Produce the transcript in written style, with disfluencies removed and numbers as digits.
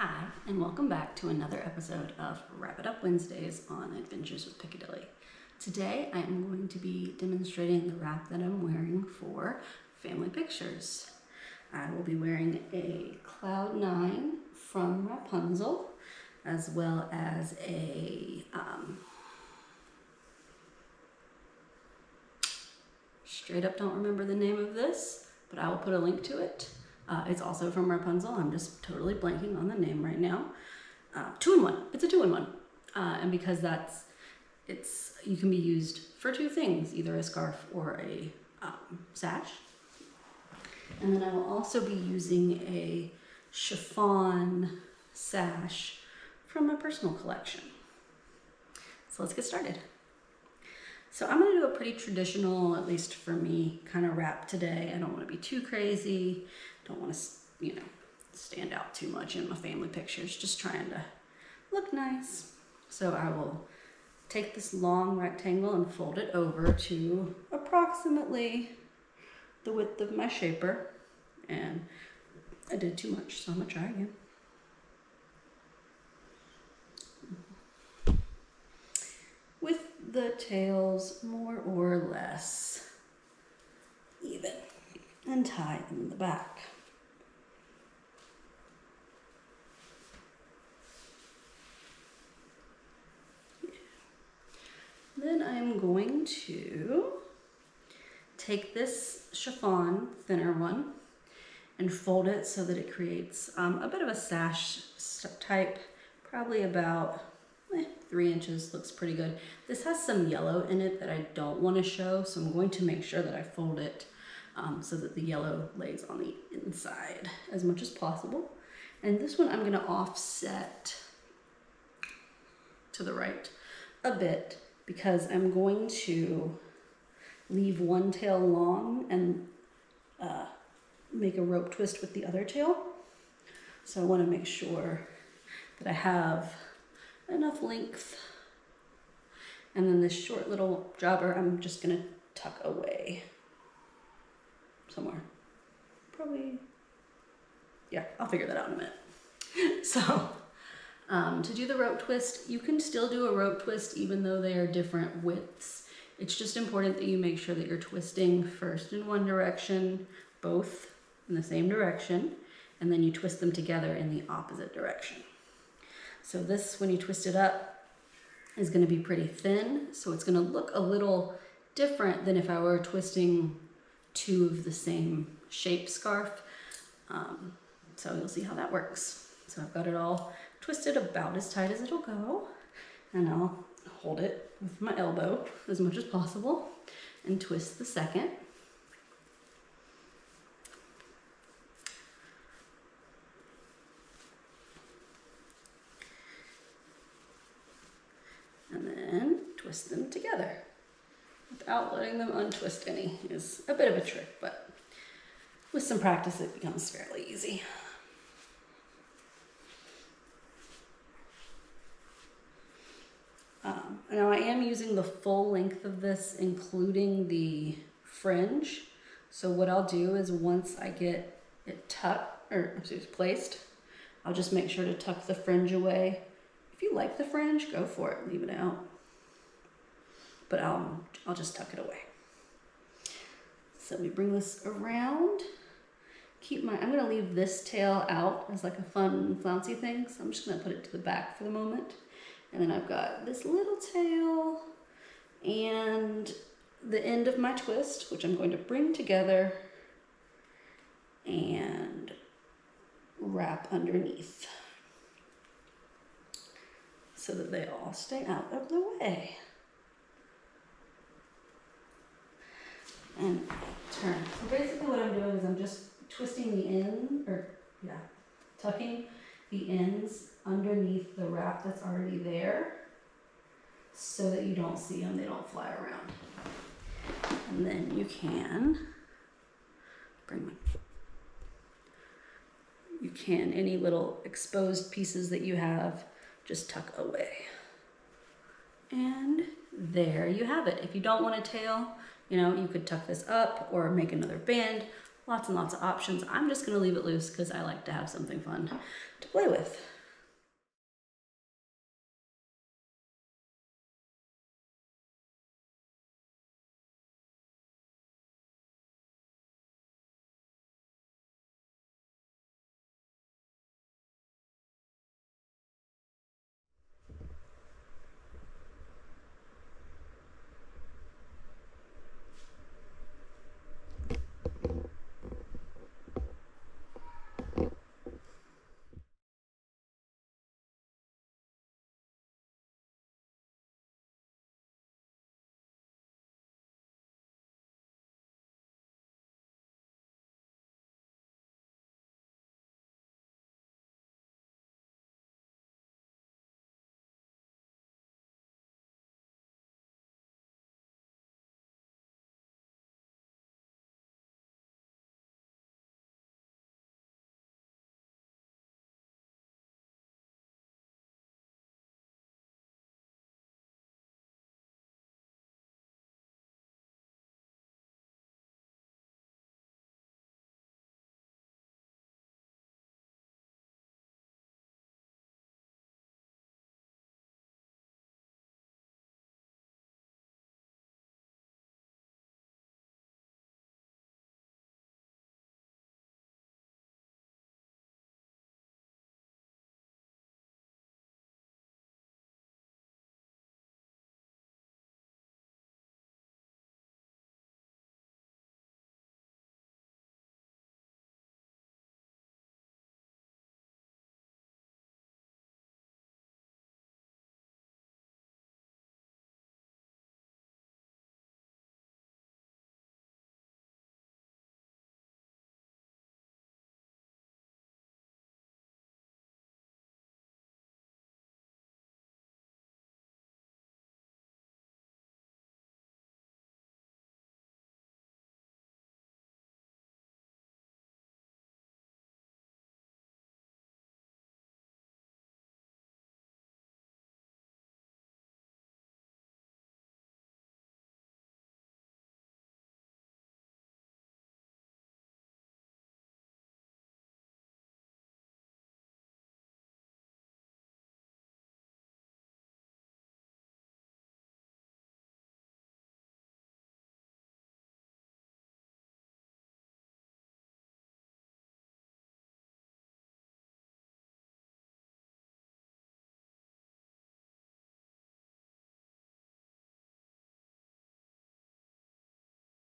Hi, and welcome back to another episode of Wrap It Up Wednesdays on Adventures with Piccadilly. Today I am going to be demonstrating the wrap that I'm wearing for family pictures. I will be wearing a Cloud 9 from Rapunzel, as well as a straight up don't remember the name of this, but I will put a link to it. It's also from Rapunzel. I'm just totally blanking on the name right now. Two-in-one. It's a two-in-one. And because you can be used for two things, either a scarf or a sash. And then I will also be using a chiffon sash from my personal collection. So let's get started. So I'm gonna do a pretty traditional, at least for me, kind of wrap today. I don't wanna be too crazy. Don't wanna, stand out too much in my family pictures. Just trying to look nice. So I will take this long rectangle and fold it over to approximately the width of my shaper. And I did too much, so I'm gonna try again. With the tails more or less even and tie in the back. Then I'm going to take this chiffon, thinner one, and fold it so that it creates a bit of a sash type, probably about 3 inches, looks pretty good. This has some yellow in it that I don't want to show, so I'm going to make sure that I fold it so that the yellow lays on the inside as much as possible. And this one I'm going to offset to the right a bit because I'm going to leave one tail long and make a rope twist with the other tail. So I want to make sure that I have enough length. And then this short little jobber, I'm just gonna tuck away somewhere. Probably, yeah, I'll figure that out in a minute. So to do the rope twist, you can still do a rope twist even though they are different widths. It's just important that you make sure that you're twisting first in one direction, both in the same direction, and then you twist them together in the opposite direction. So this, when you twist it up, is going to be pretty thin. So it's going to look a little different than if I were twisting two of the same shape scarf. So you'll see how that works. So I've got it all twisted about as tight as it'll go. And I'll hold it with my elbow as much as possible and twist the second. And then twist them together without letting them untwist any. Is a bit of a trick, but with some practice it becomes fairly easy. Now I am using the full length of this, including the fringe. So what I'll do is once I get it placed, I'll just make sure to tuck the fringe away. If you like the fringe, go for it, leave it out. But I'll just tuck it away. So we bring this around. I'm gonna leave this tail out as like a fun flouncy thing. So I'm just gonna put it to the back for the moment. And then I've got this little tail and the end of my twist, which I'm going to bring together and wrap underneath, so that they all stay out of the way. And turn. So basically what I'm doing is I'm just twisting the end, tucking the ends underneath the wrap that's already there so that you don't see them, they don't fly around. And then you can any little exposed pieces that you have, just tuck away. And there you have it. If you don't want a tail, you could tuck this up or make another band, lots and lots of options. I'm just gonna leave it loose because I like to have something fun to play with.